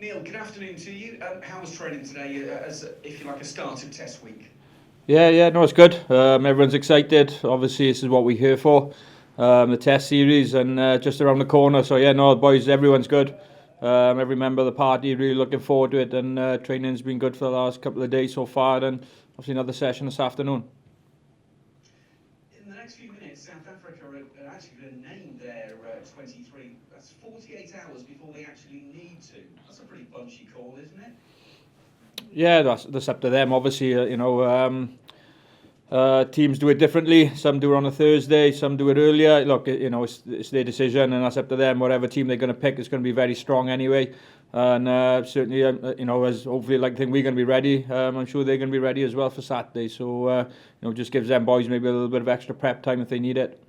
Neil, good afternoon to you. How was training today, as if you like a start of Test week? Yeah, no, it's good. Everyone's excited. Obviously, this is what we're here for, the Test series, and just around the corner. So yeah, no, boys, everyone's good. Every member of the party really looking forward to it, and training's been good for the last couple of days so far, and obviously another session this afternoon. In the next few minutes, South Africa are actually going to name their 23. That's 48 hours before they actually need to. That's a pretty punchy call, isn't it? Yeah, that's up to them. Obviously, teams do it differently. Some do it on a Thursday, some do it earlier. Look, it's their decision, and that's up to them. Whatever team they're going to pick is going to be very strong anyway. And certainly, as hopefully, like think we're going to be ready. I'm sure they're going to be ready as well for Saturday. So, just gives them boys maybe a little bit of extra prep time if they need it.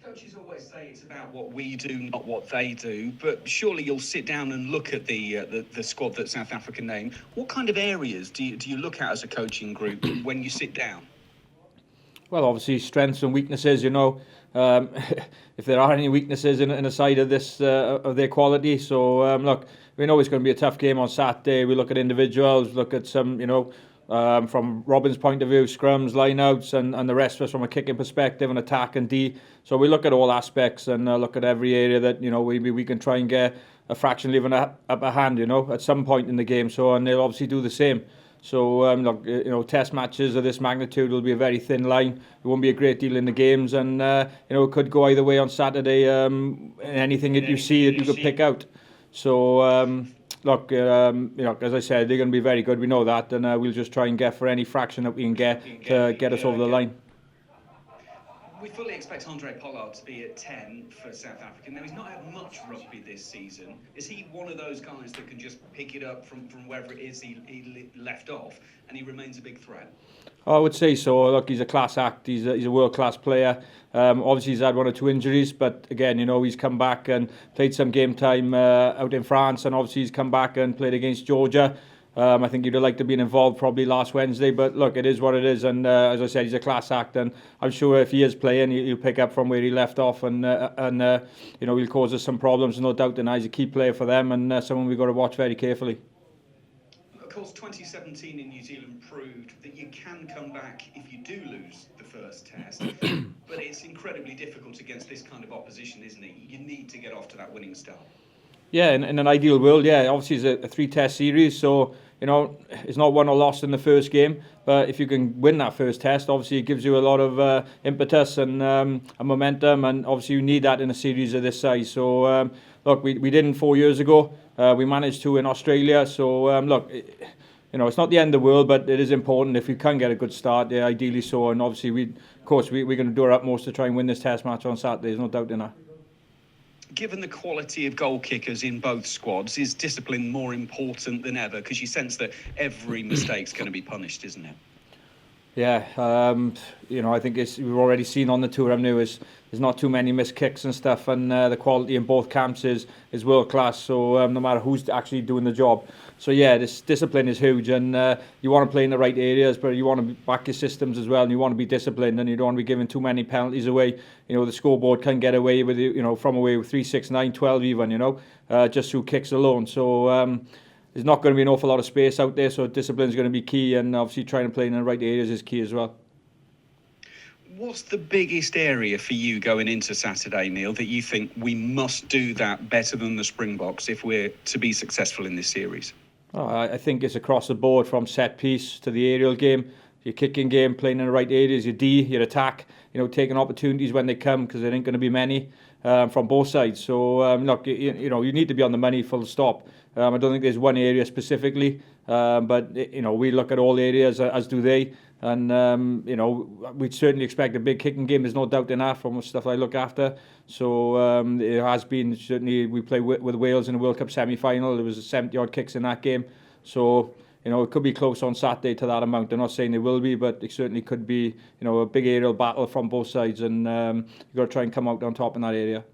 Coaches always say it's about what we do, not what they do. But surely you'll sit down and look at the squad that South Africa named. What kind of areas do you look at as a coaching group when you sit down? Well, obviously strengths and weaknesses. If there are any weaknesses in a side of this of their quality. So look, we know it's going to be a tough game on Saturday. We look at individuals, look at some, from Robin's point of view, scrums, lineouts, and the rest of us from a kicking perspective and attack and D. So we look at all aspects and look at every area that we can try and get a fraction of an upper hand, at some point in the game. So and they'll obviously do the same. So look, test matches of this magnitude will be a very thin line. There won't be a great deal in the games, and it could go either way on Saturday. Anything that you see that you could pick out. So look, as I said, they're going to be very good. We know that, and we'll just try and get for any fraction that we can get to get us over the line. We fully expect Handre Pollard to be at 10 for South Africa. Now, he's not had much rugby this season. Is he one of those guys that can just pick it up from wherever it is he left off, and he remains a big threat? I would say so. Look, he's a class act. He's a world-class player. Obviously, he's had one or two injuries, but again, he's come back and played some game time out in France, and obviously he's come back and played against Georgia. I think he'd have liked to have been involved probably last Wednesday, but look, it is what it is, and as I said, he's a class act, and I'm sure if he is playing, he'll pick up from where he left off, and he'll cause us some problems, no doubt, and he's a key player for them, and someone we've got to watch very carefully. Of course, 2017 in New Zealand proved that you can come back if you do lose the first test, but it's incredibly difficult against this kind of opposition, isn't it? You need to get off to that winning start. Yeah, in an ideal world, yeah. Obviously, it's a three-test series, so it's not won or lost in the first game. But if you can win that first test, obviously it gives you a lot of impetus and momentum, and obviously you need that in a series of this size. So look, we didn't 4 years ago. We managed to in Australia. So look, it's not the end of the world, but it is important if you can get a good start. Yeah, ideally so, and obviously we're going to do our utmost to try and win this test match on Saturday. There's no doubt in that. Given the quality of goal kickers in both squads, is discipline more important than ever? Because you sense that every mistake's going to be punished, isn't it? Yeah, I think we've already seen on the tour, there's not too many missed kicks and stuff, and the quality in both camps is world class. So no matter who's actually doing the job, so yeah, this discipline is huge, and you want to play in the right areas, but you want to back your systems as well, and you want to be disciplined, and you don't want to be giving too many penalties away. The scoreboard can get away with from away with 3, 6, 9, 12 even, just through kicks alone. So. There's not going to be an awful lot of space out there, so discipline is going to be key, and obviously trying to play in the right areas is key as well. What's the biggest area for you going into Saturday, Neil, that you think we must do that better than the Springboks if we're to be successful in this series? I think it's across the board, from set piece to the aerial game, your kicking game, playing in the right areas, your D, your attack, taking opportunities when they come, because there ain't going to be many from both sides. So look, you need to be on the money, full stop. I don't think there's one area specifically, but we look at all areas, as do they, and we'd certainly expect a big kicking game. There's no doubt in that from the stuff I look after. So it has been, certainly we played with Wales in the World Cup semi-final. There was 70 odd kicks in that game, so it could be close on Saturday to that amount. I'm not saying it will be, but it certainly could be a big aerial battle from both sides, and you've got to try and come out on top in that area.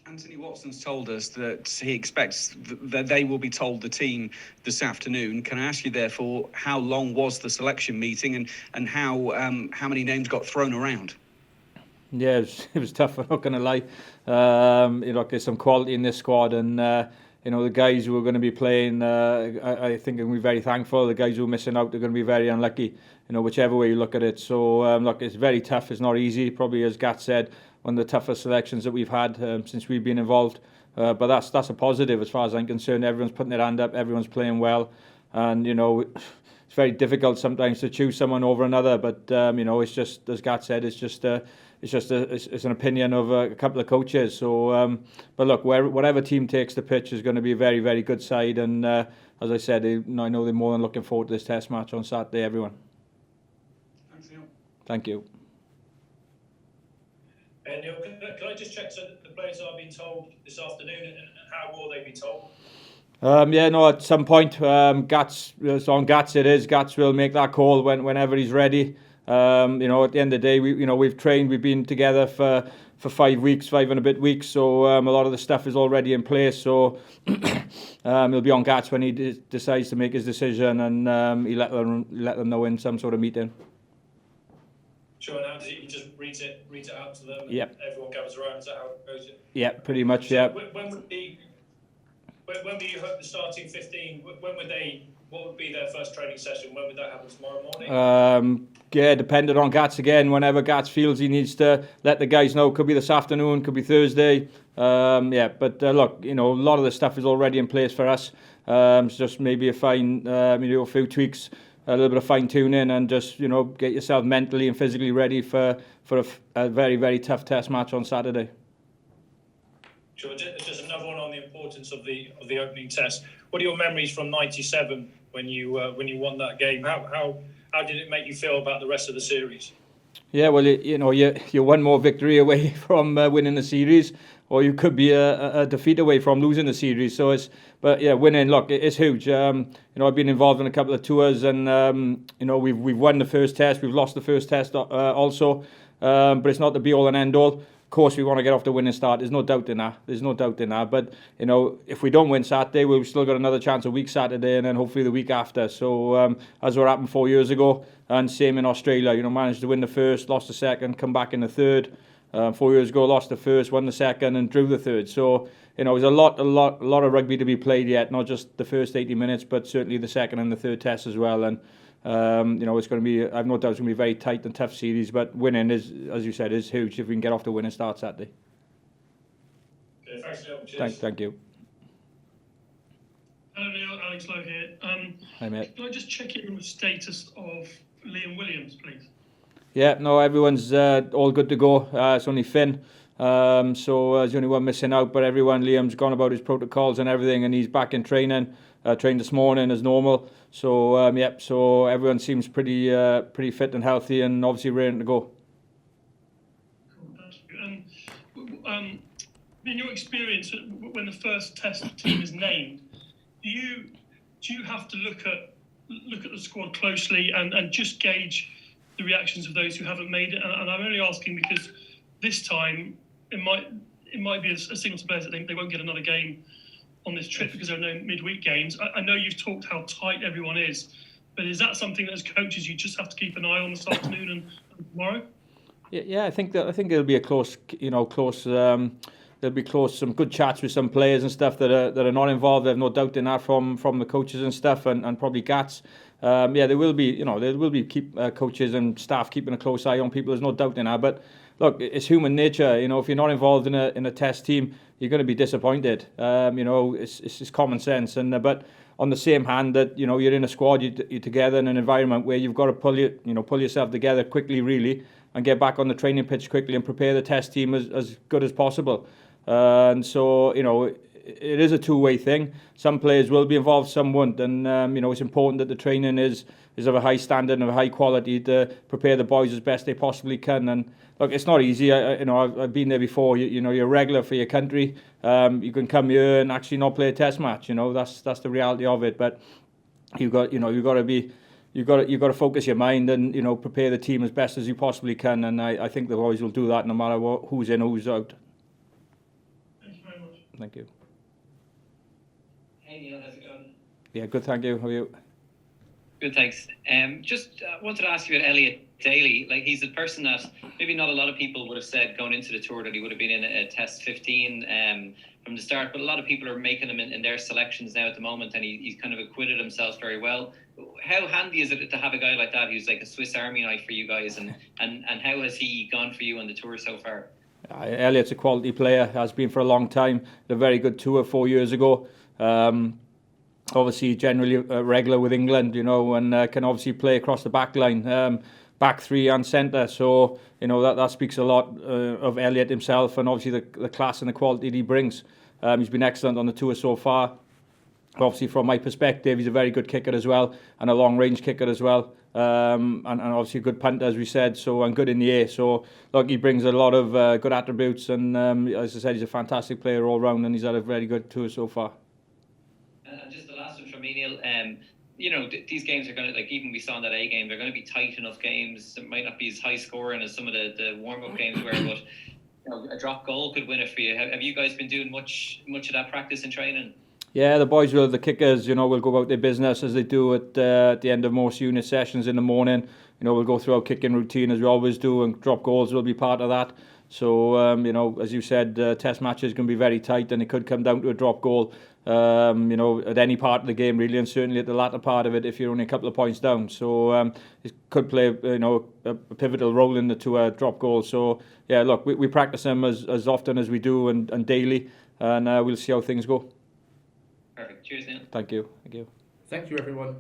Anthony Watson's told us that he expects that they will be told the team this afternoon. Can I ask you, therefore, how long was the selection meeting, and how many names got thrown around? Yeah, it was tough. I'm not going to lie. There's some quality in this squad, and the guys who are going to be playing, I think, are going to be very thankful. The guys who are missing out are going to be very unlucky, whichever way you look at it. So, look, it's very tough. It's not easy. Probably, as Gat said, one of the toughest selections that we've had since we've been involved. But that's a positive as far as I'm concerned. Everyone's putting their hand up. Everyone's playing well. And, it's very difficult sometimes to choose someone over another. But, it's just, as Gat said, it's an opinion of a couple of coaches. So, but look, whatever team takes the pitch is going to be a very, very good side. And as I said, I know they're more than looking forward to this Test match on Saturday. Everyone. Thanks, Neil. Thank you. Neil, can I just check, so the players are being told this afternoon, and how will they be told? At some point, Gats, so on Gats it is. Gats will make that call whenever he's ready. At the end of the day, we've trained, we've been together for 5 weeks, 5 and a bit weeks. So a lot of the stuff is already in place. So he'll be on Gats when he decides to make his decision, and he'll let them know in some sort of meeting. Sure. Now, he just reads it out to them, and yep. Everyone gathers around. Is that how it goes? Yeah, pretty much. Yeah. When would you hope the starting 15? What would be their first training session? When would that happen? Tomorrow morning? Dependent on Gats again. Whenever Gats feels he needs to let the guys know. Could be this afternoon, could be Thursday. But look, a lot of the stuff is already in place for us. It's just maybe a few tweaks, a little bit of fine tuning, and just get yourself mentally and physically ready for a very, very tough Test match on Saturday. Sure. Just another one on the importance of the opening Test. What are your memories from '97 when you won that game? How did it make you feel about the rest of the series? Yeah, well, you're one more victory away from winning the series, or you could be a defeat away from losing the series. So winning. Look, it's huge. I've been involved in a couple of tours, and we've won the first Test, we've lost the first Test also, but it's not the be all and end all. Of course, we want to get off the winning start. There's no doubt in that. But if we don't win Saturday, we've still got another chance a week Saturday, and then hopefully the week after. So as what happened 4 years ago, and same in Australia. Managed to win the first, lost the second, come back in the third. 4 years ago, lost the first, won the second, and drew the third. So there's a lot of rugby to be played yet. Not just the first 80 minutes, but certainly the second and the third Test as well. And it's going to be, I've no doubt it's going to be a very tight and tough series, but winning is, as you said, is huge if we can get off the winning start Saturday. Okay, thanks, Neil. Cheers. Thank you. Hello, Neil. Alex Lowe here. Hi, mate. Can I just check in on the status of Liam Williams, please? Yeah, no, everyone's all good to go. It's only Finn. So he's the only one missing out, but Liam's gone about his protocols and everything, and he's back in training. Trained this morning as normal. So so everyone seems pretty fit and healthy, and obviously ready to go. Cool, thank you. And in your experience, when the first Test team is named, do you have to look at the squad closely and just gauge the reactions of those who haven't made it? And I'm only asking because this time it might be a signal to players that they won't get another game on this trip because there are no midweek games. I know you've talked how tight everyone is, but is that something that as coaches you just have to keep an eye on this afternoon and tomorrow? Yeah, I think it'll be a close. There'll be some good chats with some players and stuff that are not involved. There's no doubt in that from the coaches and stuff, and probably Gats. There will be coaches and staff keeping a close eye on people. There's no doubt in that. But look, it's human nature. If you're not involved in a Test team, you're going to be disappointed. It's common sense. But on the same hand, that you're in a squad, you're together in an environment where you've got to pull yourself together quickly, really, and get back on the training pitch quickly and prepare the Test team as good as possible. And so it is a two-way thing. Some players will be involved, some won't, and it's important that the training is of a high standard and of a high quality to prepare the boys as best they possibly can. And look, it's not easy. I've been there before. You're a regular for your country. You can come here and actually not play a Test match. That's the reality of it. But you've got to focus your mind and prepare the team as best as you possibly can. And I think the boys will do that no matter who's in or who's out. Thank you very much. Thank you. Hey Neil, how's it going? Yeah, good, thank you. How are you? Good, thanks. Just wanted to ask you about Elliot Daly. Like, he's a person that maybe not a lot of people would have said going into the tour that he would have been in a Test 15 from the start, but a lot of people are making him in their selections now at the moment, and he's kind of acquitted himself very well. How handy is it to have a guy like that who's like a Swiss Army knife for you guys, and how has he gone for you on the tour so far? Elliot's a quality player, has been for a long time. A very good tour 4 years ago. Obviously generally regular with England, you know, and can obviously play across the back line, back three and centre. So, you know, that speaks a lot of Elliot himself, and obviously the class and the quality that he brings. He's been excellent on the tour so far. Obviously, from my perspective, he's a very good kicker as well, and a long-range kicker as well, and obviously a good punter, as we said, so, and good in the air. So, look, he brings a lot of good attributes, and as I said, he's a fantastic player all round, and he's had a very good tour so far. And just the last one from me, Neil. You know, these games are going to, like, even we saw in that A game, they're going to be tight enough games. It might not be as high scoring as some of the warm-up games were, but you know, a drop goal could win it for you. Have you guys been doing much of that practice in training? Yeah, the boys will, the kickers, you know, will go about their business as they do at the end of most unit sessions in the morning. You know, we'll go through our kicking routine as we always do, and drop goals will be part of that. So, you know, as you said, test matches can be very tight, and it could come down to a drop goal, you know, at any part of the game really, and certainly at the latter part of it if you're only a couple of points down. So it could play, you know, a pivotal role in the drop goal. So, yeah, look, we practice them as often as we do and daily, and we'll see how things go. Perfect. Cheers, Neil. Thank you. Thank you. Thank you, everyone.